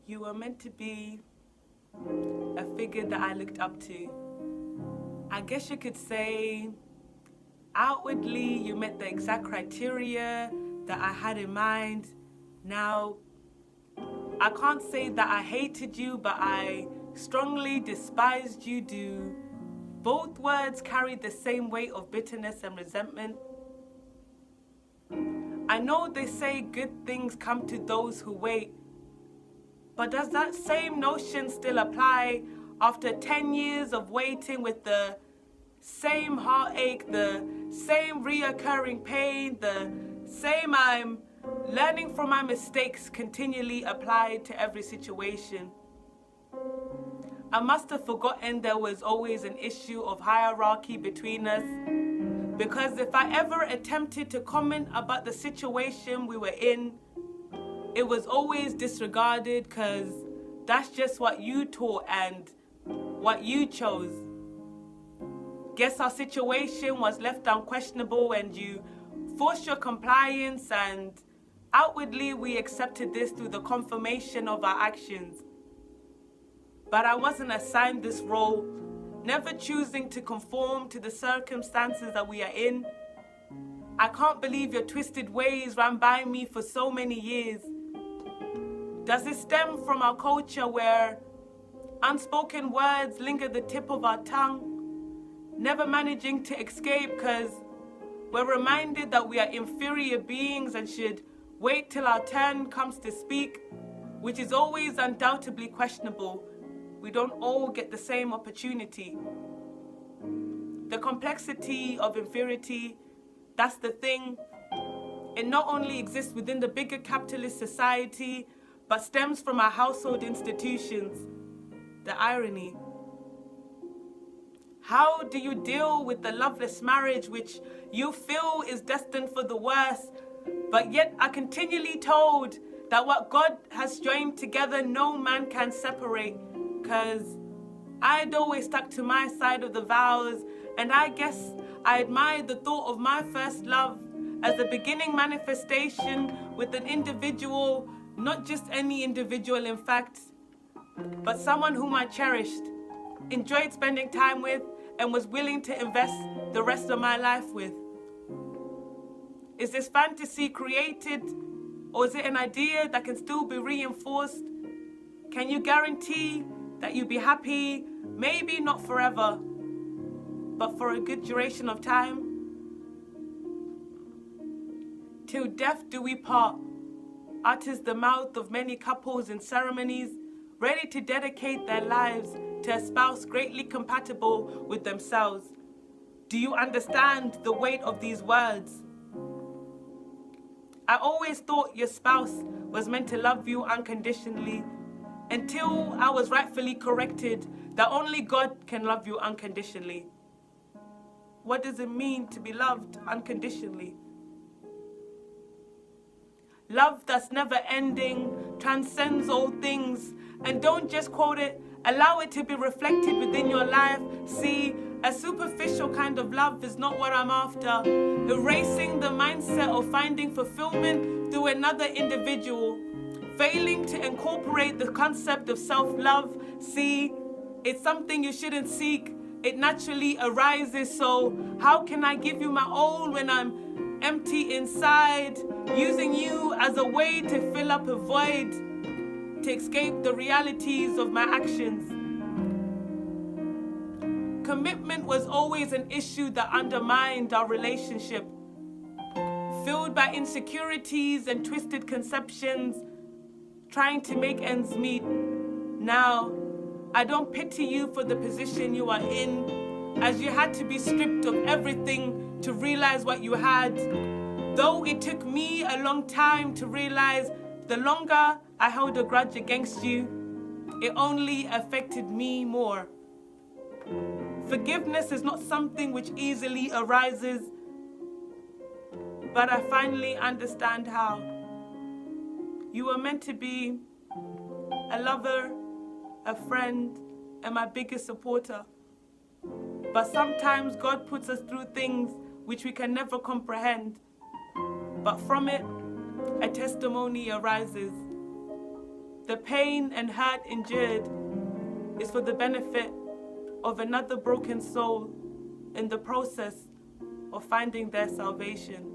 You were meant to be a figure that I looked up to. I guess you could say outwardly you met the exact criteria that I had in mind. Now, I can't say that I hated you, but I strongly despised you. Do both words carry the same weight of bitterness and resentment? I know they say good things come to those who wait, but does that same notion still apply after 10 years of waiting with the same heartache, the same reoccurring pain, the same I'm learning from my mistakes continually applied to every situation? I must have forgotten there was always an issue of hierarchy between us, because if I ever attempted to comment about the situation we were in, it was always disregarded because that's just what you taught and what you chose. Guess our situation was left unquestionable and you forced your compliance, and outwardly we accepted this through the confirmation of our actions. But I wasn't assigned this role, never choosing to conform to the circumstances that we are in. I can't believe your twisted ways ran by me for so many years. Does it stem from our culture where unspoken words linger the tip of our tongue, never managing to escape because we're reminded that we are inferior beings and should wait till our turn comes to speak, which is always undoubtedly questionable. We don't all get the same opportunity. The complexity of inferiority, that's the thing. It not only exists within the bigger capitalist society, but stems from our household institutions. The irony. How do you deal with the loveless marriage which you feel is destined for the worst, but yet are continually told that what God has joined together no man can separate? Because I'd always stuck to my side of the vows, and I guess I admired the thought of my first love as a beginning manifestation with an individual, not just any individual in fact, but someone whom I cherished, enjoyed spending time with, and was willing to invest the rest of my life with. Is this fantasy created, or is it an idea that can still be reinforced? Can you guarantee that you'll be happy, maybe not forever, but for a good duration of time? Till death do we part, utters the mouth of many couples in ceremonies, ready to dedicate their lives to a spouse greatly compatible with themselves. Do you understand the weight of these words? I always thought your spouse was meant to love you unconditionally, until I was rightfully corrected that only God can love you unconditionally. What does it mean to be loved unconditionally? Love that's never ending, transcends all things, and don't just quote it, allow it to be reflected within your life. See, a superficial kind of love is not what I'm after. Erasing the mindset of finding fulfillment through another individual. Failing to incorporate the concept of self-love. See, it's something you shouldn't seek. It naturally arises, so how can I give you my all when I'm empty inside? Using you as a way to fill up a void, to escape the realities of my actions. Commitment was always an issue that undermined our relationship. Filled by insecurities and twisted conceptions, trying to make ends meet. Now, I don't pity you for the position you are in, as you had to be stripped of everything to realize what you had. Though it took me a long time to realize, the longer I held a grudge against you, it only affected me more. Forgiveness is not something which easily arises, but I finally understand how. You were meant to be a lover, a friend, and my biggest supporter. But sometimes God puts us through things which we can never comprehend. But from it, a testimony arises. The pain and hurt endured is for the benefit of another broken soul in the process of finding their salvation.